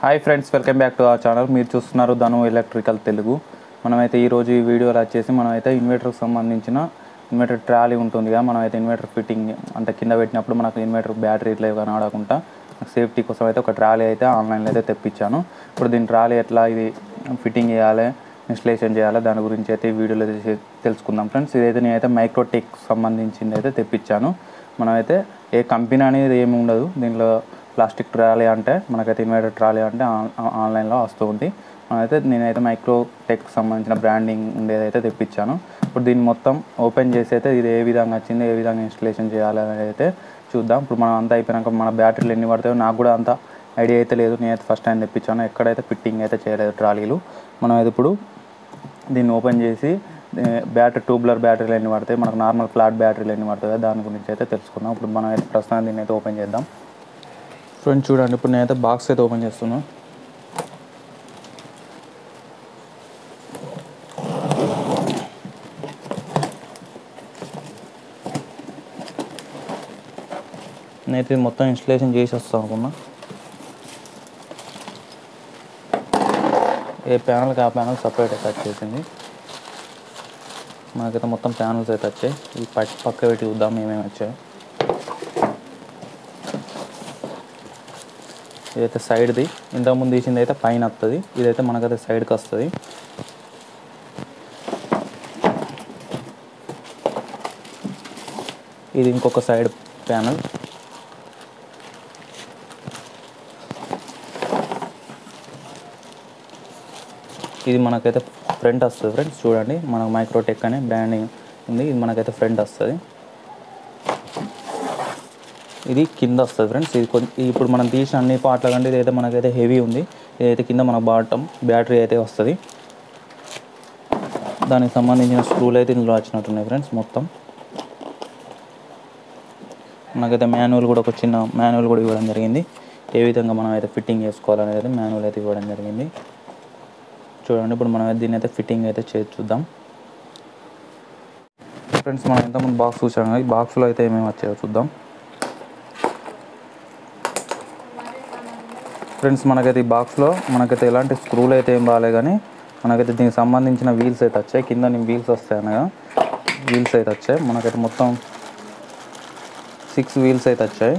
Hi friends, welcome back to our channel. మీరు చూస్తున్నారు ధను electrical Telugu. మనమైతే ఈరోజు ఈ వీడియోలో వచ్చేసి మనమైతే ఇన్వర్టర్కి సంబంధించిన ఇన్వర్టర్ ట్రాలీ ఉంటుంది కదా, మనమైతే ఇన్వర్టర్ ఫిట్టింగ్ అంటే కింద పెట్టినప్పుడు మనకు ఇన్వర్టర్ బ్యాటరీ ఇట్లా కనబడకుండా సేఫ్టీ కోసం అయితే ఒక ట్రాలీ అయితే ఆన్లైన్లో అయితే తెప్పించాను. ఇప్పుడు దీని ట్రాలీ ఎట్లా ఇది ఫిట్టింగ్ చేయాలి, ఇన్స్టలేషన్ చేయాలి, దాని గురించి అయితే ఈ వీడియోలో తెలుసుకుందాం ఫ్రెండ్స్. ఇదైతే నేనైతే మైక్రోటెక్ సంబంధించింది అయితే తెప్పించాను. మనమైతే ఏ కంపెనీ అనేది ఏమి ఉండదు దీంట్లో. ప్లాస్టిక్ ట్రాలీ అంటే మనకైతే ఇన్వర్టర్ ట్రాలీ అంటే ఆన్లైన్లో వస్తూ ఉంది. నేనైతే మైక్రోటెక్ సంబంధించిన బ్రాండింగ్ ఉండేదైతే తెప్పించాను. ఇప్పుడు దీన్ని మొత్తం ఓపెన్ చేసి అయితే ఇది ఏ విధంగా వచ్చింది, ఏ విధంగా ఇన్స్టలేషన్ చేయాలి అనేది అయితే చూద్దాం. ఇప్పుడు మనం అంతా అయిపోయాక మన బ్యాటరీలు ఎన్ని పడతాయో నాకు కూడా అంత ఐడియా అయితే లేదు. నేనైతే ఫస్ట్ టైం తెప్పించాను, ఎక్కడైతే ఫిట్టింగ్ అయితే చేయలేదు ట్రాలీలు. మనం అయితే ఇప్పుడు దీన్ని ఓపెన్ చేసి బ్యాటరీ ట్యూబ్లర్ బ్యాటరీలు ఎన్ని పడతాయి, మనకు నార్మల్ ఫ్లాట్ బ్యాటరీలు ఎన్ని పడతాయో దాని గురించి అయితే తెలుసుకుందాం. ఇప్పుడు మనం అయితే ప్రస్తుతానికి దీన్ని అయితే ఓపెన్ చేద్దాం. ఫ్రెండ్స్ చూడండి, ఇప్పుడు నేనైతే బాక్స్ అయితే ఓపెన్ చేస్తున్నాను. నేనైతే మొత్తం ఇన్స్టలేషన్ చేసి వస్తాను అనుకున్నా. ఏ ప్యానల్కి ఆ ప్యానల్ సపరేట్ అయితే వచ్చేసింది. మనకైతే మొత్తం ప్యానల్స్ అయితే వచ్చాయి. ఈ పక్క పెట్టి చూద్దాం ఏమేమి వచ్చాయి. ఇదైతే సైడ్ది, ఇంతకుముందు తీసింది అయితే పైన వస్తుంది, ఇదైతే మనకైతే సైడ్కి వస్తుంది. ఇది ఇంకొక సైడ్ ప్యానల్. ఇది మనకైతే ఫ్రంట్ వస్తుంది ఫ్రెండ్స్. చూడండి, మనకు మైక్రోటెక్ అనే బ్రాండింగ్ ఉంది, ఇది మనకైతే ఫ్రంట్ వస్తుంది. ఇది కింద వస్తుంది ఫ్రెండ్స్. ఇది ఇప్పుడు మనం తీసిన అన్ని పార్ట్ల కంటే ఇదైతే మనకైతే హెవీ ఉంది. ఇదైతే కింద మన బాటమ్ బ్యాటరీ అయితే వస్తుంది. దానికి సంబంధించిన స్క్రూలు అయితే ఇందులో వచ్చినట్టున్నాయి ఫ్రెండ్స్. మొత్తం మనకైతే మాన్యువల్ కూడా ఒక చిన్న మాన్యువల్ కూడా ఇవ్వడం జరిగింది. ఏ విధంగా మనం అయితే ఫిట్టింగ్ చేసుకోవాలనేది అయితే మాన్యువల్ అయితే ఇవ్వడం జరిగింది. చూడండి, ఇప్పుడు మనం దీన్ని అయితే ఫిట్టింగ్ అయితే చేసి చూద్దాం ఫ్రెండ్స్. మనం ఇంతకుముందు బాక్స్ చూసాం, ఈ బాక్స్లో అయితే ఏమేమి వచ్చాయో చూద్దాం ఫ్రెండ్స్. మనకైతే ఈ బాక్స్లో మనకైతే ఎలాంటి స్క్రూలు అయితే ఏం బాగాలే, కానీ మనకైతే దీనికి సంబంధించిన వీల్స్ అయితే వచ్చాయి. కింద వీల్స్ వస్తాయి అనగా వీల్స్ అయితే వచ్చాయి. మనకైతే మొత్తం 6 వీల్స్ అయితే వచ్చాయి.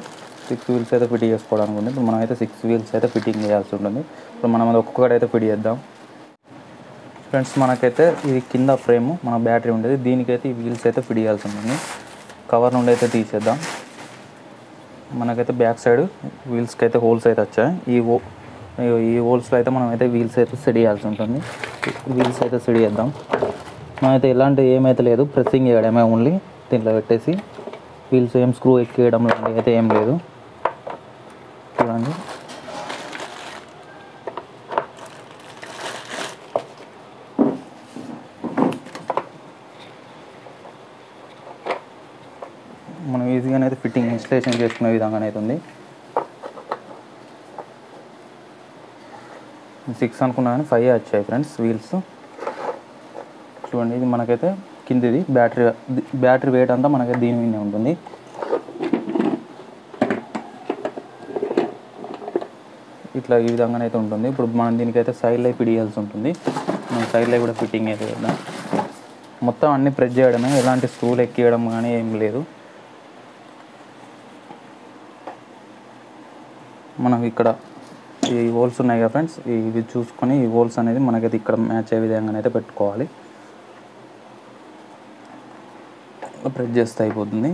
6 వీల్స్ అయితే ఫిట్ చేసుకోవడానికి ఉంది. ఇప్పుడు మనమైతే 6 వీల్స్ అయితే ఫిట్టింగ్ చేయాల్సి ఉంటుంది. ఇప్పుడు మనం అది ఒక్కొక్కటి అయితే ఫిట్ చేద్దాం ఫ్రెండ్స్. మనకైతే ఇది కింద ఫ్రేమ్ మన బ్యాటరీ ఉండేది, దీనికైతే ఈ వీల్స్ అయితే ఫిట్ చేయాల్సి ఉంటుంది. కవర్ నుండి అయితే తీసేద్దాం. మనకైతే బ్యాక్ సైడ్ వీల్స్కి అయితే హోల్స్ అయితే వచ్చాయి. ఈ హోల్స్లో అయితే మనం అయితే వీల్స్ అయితే సెట్ చేయాల్సి ఉంటుంది. వీల్స్ అయితే సెట్ చేద్దాం. మనమైతే ఎలాంటి ఏమైతే లేదు, ప్రెస్సింగ్ చేయడమే ఓన్లీ. దీంట్లో పెట్టేసి వీల్స్ ఏం స్క్రూ ఎక్కేయడం లాంటివి అయితే ఏం లేదు. చూడండి, మనం ఈజీగానే అయితే ఫిట్టింగ్ ఇన్స్టలేషన్ చేసుకునే విధంగానే అయితే ఉంది. 6 అనుకున్నా కానీ 5 వచ్చాయి ఫ్రెండ్స్ వీల్స్. చూడండి, ఇది మనకైతే కిందిది బ్యాటరీ వెయిట్ అంతా మనకైతే దీని మీదనే ఉంటుంది. ఇట్లా ఈ విధంగానే అయితే ఉంటుంది. ఇప్పుడు మనం దీనికైతే సైడ్ లైట్ ఫిట్ చేయాల్సి ఉంటుంది. మనం సైడ్ లైట్ కూడా ఫిట్టింగ్ అయితే చేద్దాం. మొత్తం అన్నీ ప్రెస్ చేయడమే, ఎలాంటి స్క్రూలు ఎక్కియడం కానీ ఏం లేదు. మనం ఇక్కడ ఈ హోల్స్ ఉన్నాయి కదా ఫ్రెండ్స్, ఇవి చూసుకొని ఈ హోల్స్ అనేది మనకైతే ఇక్కడ మ్యాచ్ అయ్యే విధంగా అయితే పెట్టుకోవాలి. ప్రెస్ చేస్తే అయిపోతుంది.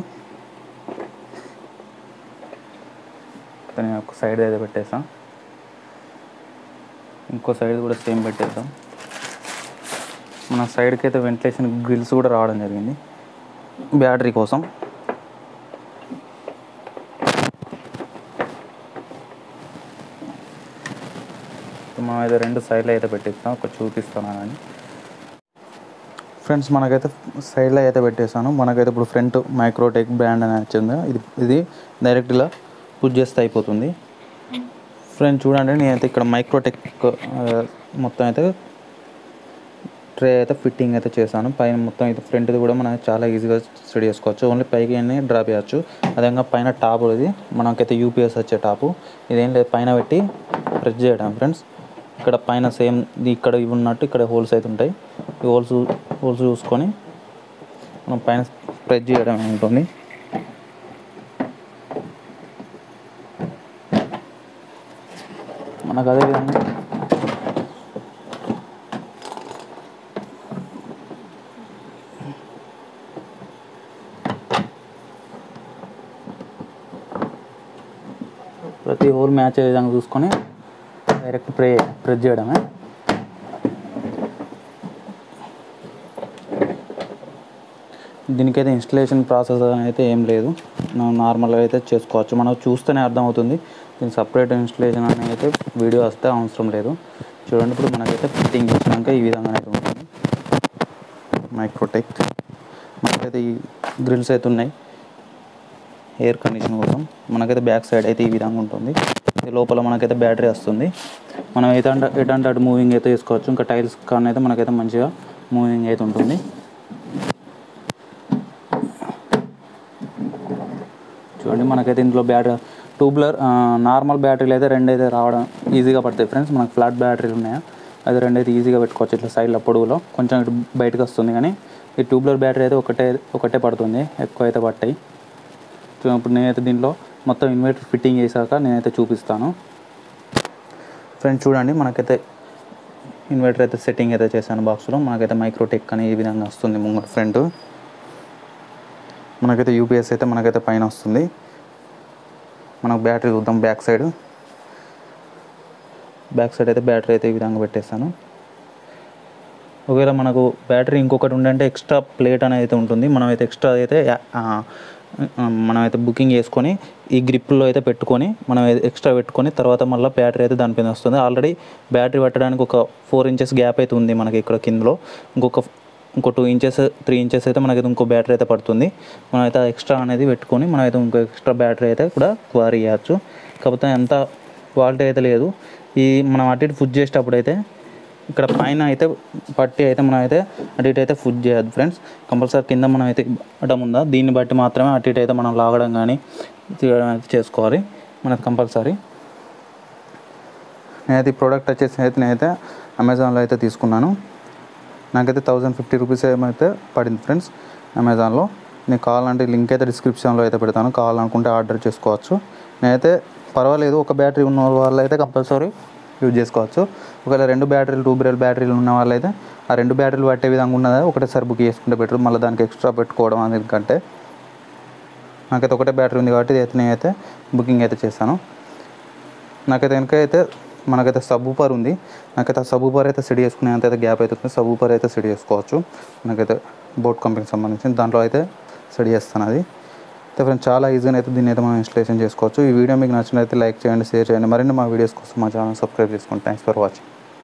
నేను ఒక సైడ్ అయితే పెట్టేసాం, ఇంకో సైడ్ కూడా సేమ్ పెట్టేద్దాం. మన సైడ్కి అయితే వెంటిలేషన్ గ్రిల్స్ కూడా రావడం జరిగింది బ్యాటరీ కోసం. మనం అయితే 2 సైడ్లో అయితే పెట్టేస్తాం, ఒక చూపిస్తున్నాను అని ఫ్రెండ్స్. మనకైతే సైడ్లో అయితే పెట్టేసాను. మనకైతే ఇప్పుడు ఫ్రంట్ మైక్రోటెక్ బ్రాండ్ అని వచ్చింది. ఇది డైరెక్ట్ ఇలా పుష్ చేస్తే అయిపోతుంది ఫ్రెండ్స్. చూడండి, నేనైతే ఇక్కడ మైక్రోటెక్ మొత్తం అయితే ట్రే అయితే ఫిట్టింగ్ అయితే చేశాను. పైన మొత్తం అయితే ఫ్రంట్ది కూడా మనం చాలా ఈజీగా సెట్ చేసుకోవచ్చు. ఓన్లీ పైకి డ్రాప్ చేయొచ్చు. అదేవిధంగా పైన టాప్ ఇది మనకైతే యూపీఎస్ వచ్చే టాపు, ఇదేం లేదు, పైన పెట్టి ప్రెస్ చేయడం ఫ్రెండ్స్. ఇక్కడ పైన సేమ్ ఇక్కడ ఇవి ఉన్నట్టు ఇక్కడ హోల్స్ అయితే ఉంటాయి. ఈ హోల్స్ చూసుకొని మనం పైన ప్రెస్ చేయడం ఉంటుంది. మనకు అదేవిధంగా ప్రతి హోల్ మ్యాచ్ అయ్యే విధంగా చూసుకొని డైరెక్ట్ ప్రెస్ చేయడమే. దీనికైతే ఇన్స్టలేషన్ ప్రాసెస్ అయితే ఏం లేదు, మనం నార్మల్గా అయితే చేసుకోవచ్చు. మనం చూస్తేనే అర్థమవుతుంది. దీనికి సపరేట్ ఇన్స్టలేషన్ అనేది అయితే వీడియో వస్తే అవసరం లేదు. చూడండి, ఇప్పుడు మనకైతే ఫిట్టింగ్ ఇచ్చినాక ఈ విధంగా అయితే ఉంటుంది. మైక్రోటెక్ మనకైతే ఈ గ్రిల్స్ అయితే ఉన్నాయి ఎయిర్ కండిషన్ కోసం. మనకైతే బ్యాక్ సైడ్ అయితే ఈ విధంగా ఉంటుంది. లోపల మనకైతే బ్యాటరీ వస్తుంది. మనం ఎటంటే అటు మూవింగ్ అయితే చేసుకోవచ్చు. ఇంకా టైల్స్ కానీ అయితే మనకైతే మంచిగా మూవింగ్ అయితే ఉంటుంది. చూడండి, మనకైతే ఇందులో బ్యాటరీ ట్యూబ్లర్ నార్మల్ బ్యాటరీలు అయితే రెండు అయితే రావడం ఈజీగా పడతాయి ఫ్రెండ్స్. మనకు ఫ్లాట్ బ్యాటరీలు ఉన్నాయా అది రెండు అయితే ఈజీగా పెట్టుకోవచ్చు. ఇట్లా సైడ్లో పొడవులో కొంచెం ఇటు బయటకు వస్తుంది, కానీ ఈ ట్యూబ్లర్ బ్యాటరీ అయితే ఒకటే పడుతుంది, ఎక్కువ అయితే పట్టాయి. ఇప్పుడు నేనైతే దీంట్లో మొత్తం ఇన్వర్టర్ ఫిట్టింగ్ చేశాక నేనైతే చూపిస్తాను ఫ్రెండ్స్. చూడండి, మనకైతే ఇన్వర్టర్ అయితే సెట్టింగ్ అయితే చేశాను బాక్స్లో. మనకైతే మైక్రోటెక్ అని ఈ విధంగా వస్తుంది ముంగట ఫ్రంట్. మనకైతే యూపీఎస్ అయితే మనకైతే పైన వస్తుంది. మనకు బ్యాటరీ చూద్దాం. బ్యాక్ సైడ్ అయితే బ్యాటరీ అయితే ఈ విధంగా పెట్టేస్తాను. ఒకవేళ మనకు బ్యాటరీ ఇంకొకటి ఉండంటే ఎక్స్ట్రా ప్లేట్ అనేది అయితే ఉంటుంది. మనమైతే ఎక్స్ట్రా అయితే మనమైతే బుకింగ్ చేసుకొని ఈ గ్రిప్లో అయితే పెట్టుకొని మనం ఎక్స్ట్రా పెట్టుకొని తర్వాత మళ్ళీ బ్యాటరీ అయితే దానిపైన వస్తుంది. ఆల్రెడీ బ్యాటరీ పెట్టడానికి ఒక 4 ఇంచెస్ గ్యాప్ అయితే ఉంది మనకి ఇక్కడ కిందలో. ఇంకో 2 ఇంచెస్ 3 ఇంచెస్ అయితే మనకైతే ఇంకో బ్యాటరీ అయితే పడుతుంది. మనమైతే ఎక్స్ట్రా అనేది పెట్టుకొని మనమైతే ఇంకో ఎక్స్ట్రా బ్యాటరీ అయితే కూడా క్వారీ చేయవచ్చు. కాకపోతే ఎంత క్వాలిటీ అయితే లేదు. ఈ మనం అటు ఇటు ఫుడ్ చేసేటప్పుడు అయితే ఇక్కడ పైన అయితే పట్టి అయితే మనం అయితే అటు ఇటు అయితే ఫుడ్ చేయొద్దు ఫ్రెండ్స్. కంపల్సరీ కింద మనం అయితే అడ్డం ఉందా దీన్ని బట్టి మాత్రమే అటు ఇటు అయితే మనం లాగడం కానీ తీయడం అయితే చేసుకోవాలి మనకు కంపల్సరీ. నేనైతే ఈ ప్రోడక్ట్ వచ్చేసి నేనైతే అమెజాన్లో అయితే తీసుకున్నాను. నాకైతే 1050 రూపీస్ ఏమైతే పడింది ఫ్రెండ్స్ అమెజాన్లో. నేను కావాలంటే లింక్ అయితే డిస్క్రిప్షన్లో అయితే పెడతాను, కావాలనుకుంటే ఆర్డర్ చేసుకోవచ్చు. నేనైతే పర్వాలేదు, ఒక బ్యాటరీ ఉన్న వాళ్ళు అయితే కంపల్సరీ యూజ్ చేసుకోవచ్చు. ఒకవేళ 2 బ్యాటరీలు 2 బ్రేల్ బ్యాటరీలు ఉన్న వాళ్ళైతే ఆ 2 బ్యాటరీలు పట్టే విధంగా ఉన్నదా ఒకటేసారి బుక్ చేసుకుంటే బెటర్, మళ్ళీ దానికి ఎక్స్ట్రా పెట్టుకోవడం అందుకంటే. నాకైతే ఒకటే బ్యాటరీ ఉంది కాబట్టి నేనైతే బుకింగ్ అయితే చేశాను. నాకైతే వెనకైతే మనకైతే సబ్ ఊపర్ ఉంది. నాకైతే ఆ సబ్ ఊపర్ అయితే సెట్ చేసుకునే అంత అయితే గ్యాప్ అవుతుంది. సబ్ ఊపర్ అయితే సెట్ చేసుకోవచ్చు. మనకైతే బోట్ కంపెనీకి సంబంధించిన దాంట్లో అయితే సెట్ చేస్తాను. అది అయితే ఫ్రెండ్స్ చాలా ఈజీగా అయితే దీన్ని అయితే మనం ఇన్స్టలేషన్ చేసుకోవచ్చు. ఈ వీడియో మీకు నచ్చినట్లయితే లైక్ చేయండి, షేర్ చేయండి. మరిన్ని మా వీడియోస్ కోసం మా ఛానల్ సబ్స్క్రైబ్ చేసుకోండి. Thanks for watching.